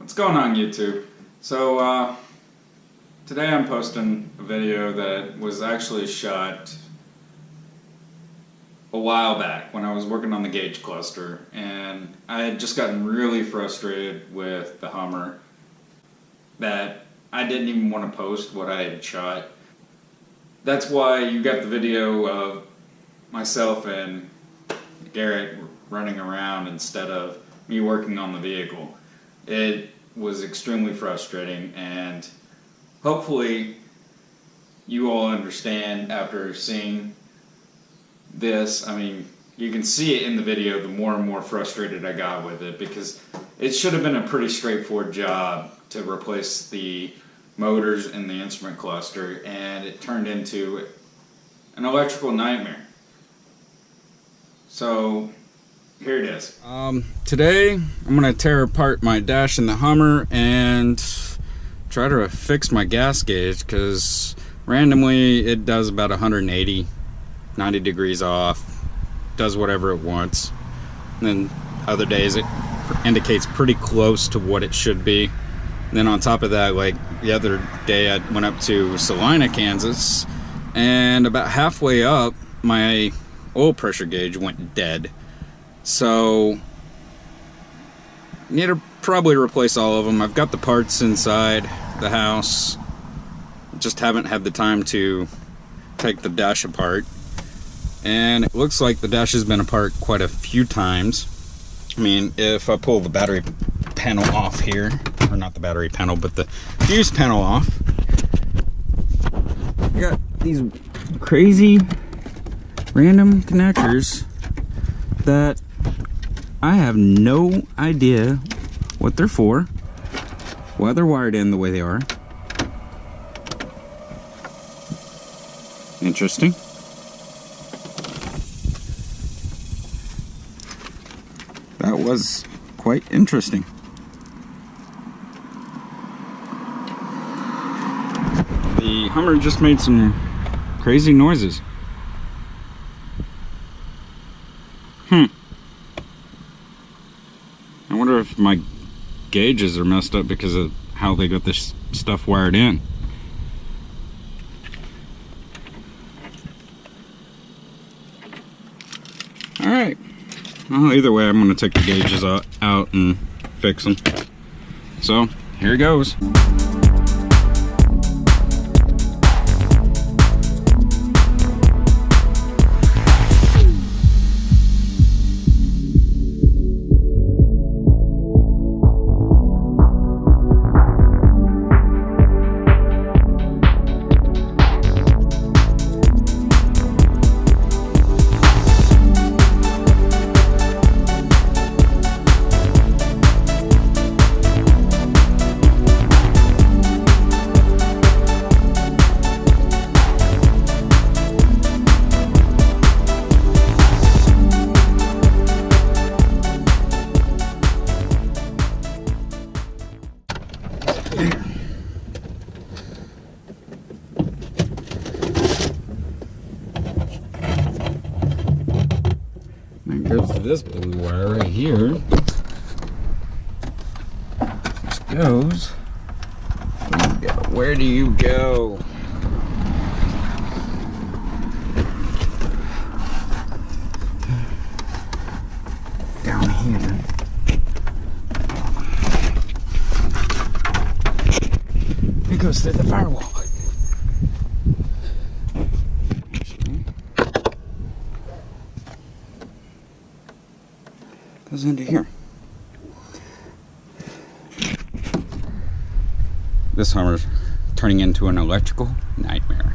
What's going on, YouTube? So today I'm posting a video that was actually shot a while back when I was working on the gauge cluster, and I had just gotten really frustrated with the Hummer that I didn't even want to post what I had shot. That's why you got the video of myself and Garrett running around instead of me working on the vehicle. It was extremely frustrating, and hopefully you all understand after seeing this. I mean, you can see it in the video, the more and more frustrated I got with it, because it should have been a pretty straightforward job to replace the motors in the instrument cluster, and it turned into an electrical nightmare. So here it is. Today I'm gonna tear apart my dash in the Hummer and try to fix my gas gauge, because randomly it does about 180, 90 degrees off, does whatever it wants, and then other days it indicates pretty close to what it should be. And then on top of that, like the other day I went up to Salina, Kansas, and about halfway up my oil pressure gauge went dead. So need to probably replace all of them. I've got the parts inside the house, just haven't had the time to take the dash apart, and it looks like the dash has been apart quite a few times. I mean, if I pull the battery panel off here, or not the battery panel but the fuse panel off, I got these crazy random connectors that I have no idea what they're for, why they're wired in the way they are. Interesting. That was quite interesting. The Hummer just made some crazy noises. I wonder if my gauges are messed up because of how they got this stuff wired in. Alright. Well, either way, I'm going to take the gauges out and fix them. So, here it goes. That goes to this blue wire right here, which goes, where do you go? Down here. It goes through the firewall. Goes into here. This Hummer's turning into an electrical nightmare.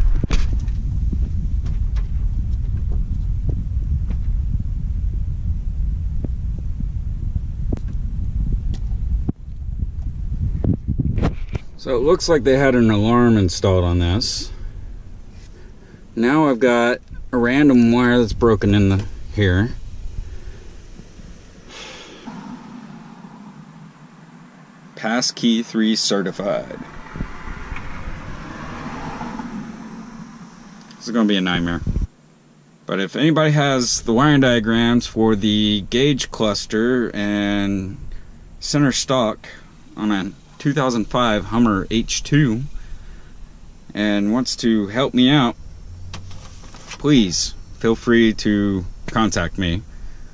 So it looks like they had an alarm installed on this. Now I've got a random wire that's broken in here. Passkey 3 certified. This is going to be a nightmare. But if anybody has the wiring diagrams for the gauge cluster and center stock on a 2005 Hummer H2 and wants to help me out, please feel free to contact me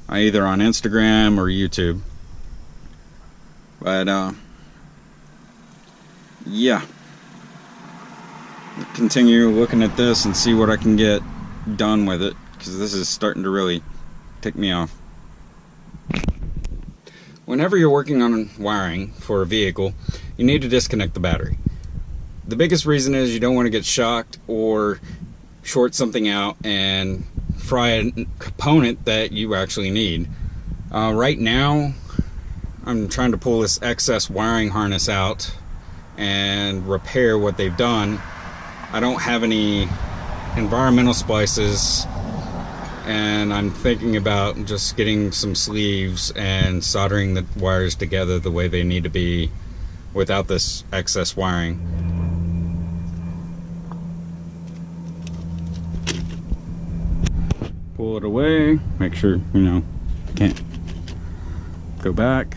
either on Instagram or YouTube. But yeah, continue looking at this and see what I can get done with it, because this is starting to really tick me off. Whenever you're working on wiring for a vehicle, you need to disconnect the battery. The biggest reason is you don't want to get shocked or short something out and fry a component that you actually need. Right now, I'm trying to pull this excess wiring harness out and repair what they've done. I don't have any environmental splices, and I'm thinking about just getting some sleeves and soldering the wires together the way they need to be without this excess wiring. Pull it away, make sure, can't go back.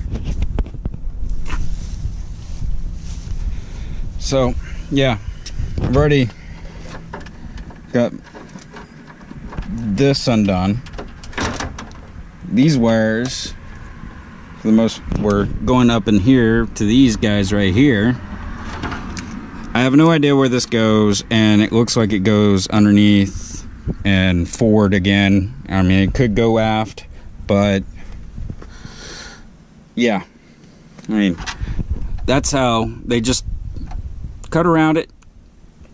So, yeah, I've already got this undone. These wires, for the most, were going up in here to these guys right here. I have no idea where this goes, and it looks like it goes underneath and forward again. I mean, it could go aft, but yeah, I mean, that's how they just cut around it,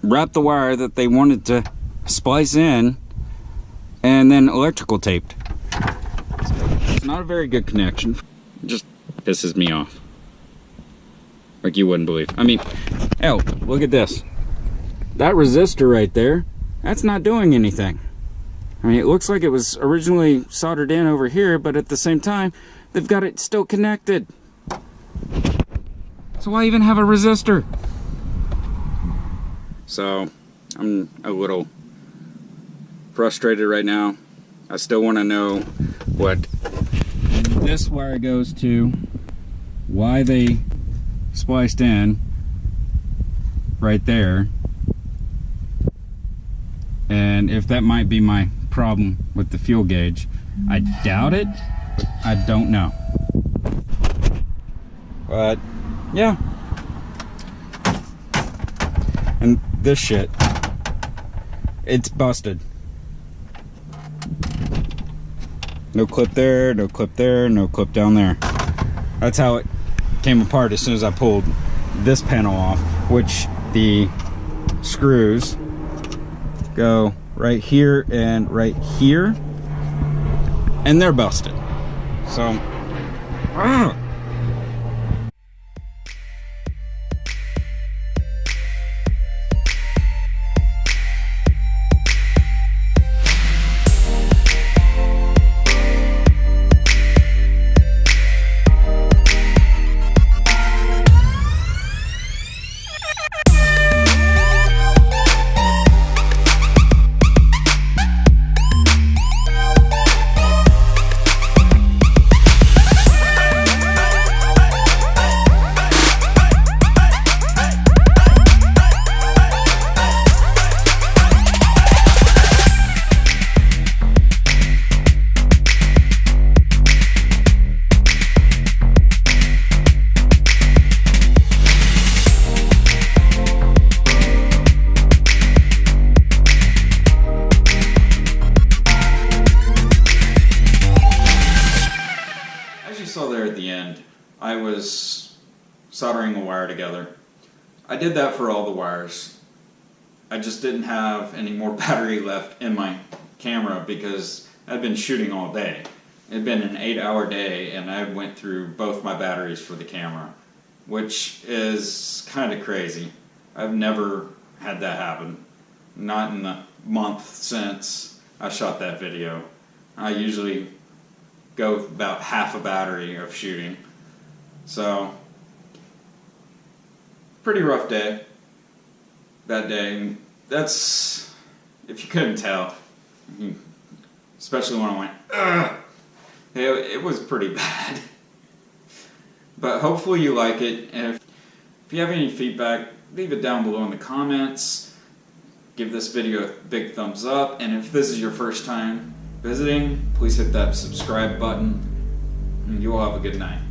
wrap the wire that they wanted to splice in, and then electrical taped. It's not a very good connection. It just pisses me off, like you wouldn't believe. I mean, hell, look at this. That resistor right there, that's not doing anything. I mean, it looks like it was originally soldered in over here, but at the same time, they've got it still connected. So why even have a resistor? So I'm a little frustrated right now. I still want to know what this wire goes to, why they spliced in right there, and if that might be my problem with the fuel gauge. I doubt it, but I don't know. But yeah. And this shit, it's busted. No clip there, no clip there, no clip down there. That's how it came apart as soon as I pulled this panel off, which the screws go right here and right here, and they're busted. So, saw there at the end, I was soldering a wire together. I did that for all the wires. I just didn't have any more battery left in my camera because I'd been shooting all day. It had been an 8-hour day, and I went through both my batteries for the camera, which is kind of crazy. I've never had that happen. Not in the month since I shot that video. I usually go about half a battery of shooting. So, pretty rough day that day. And that's, if you couldn't tell, especially when I went, ugh, it was pretty bad. But hopefully you like it, and if you have any feedback, leave it down below in the comments. Give this video a big thumbs up, and if this is your first time visiting, please hit that subscribe button, and you all have a good night.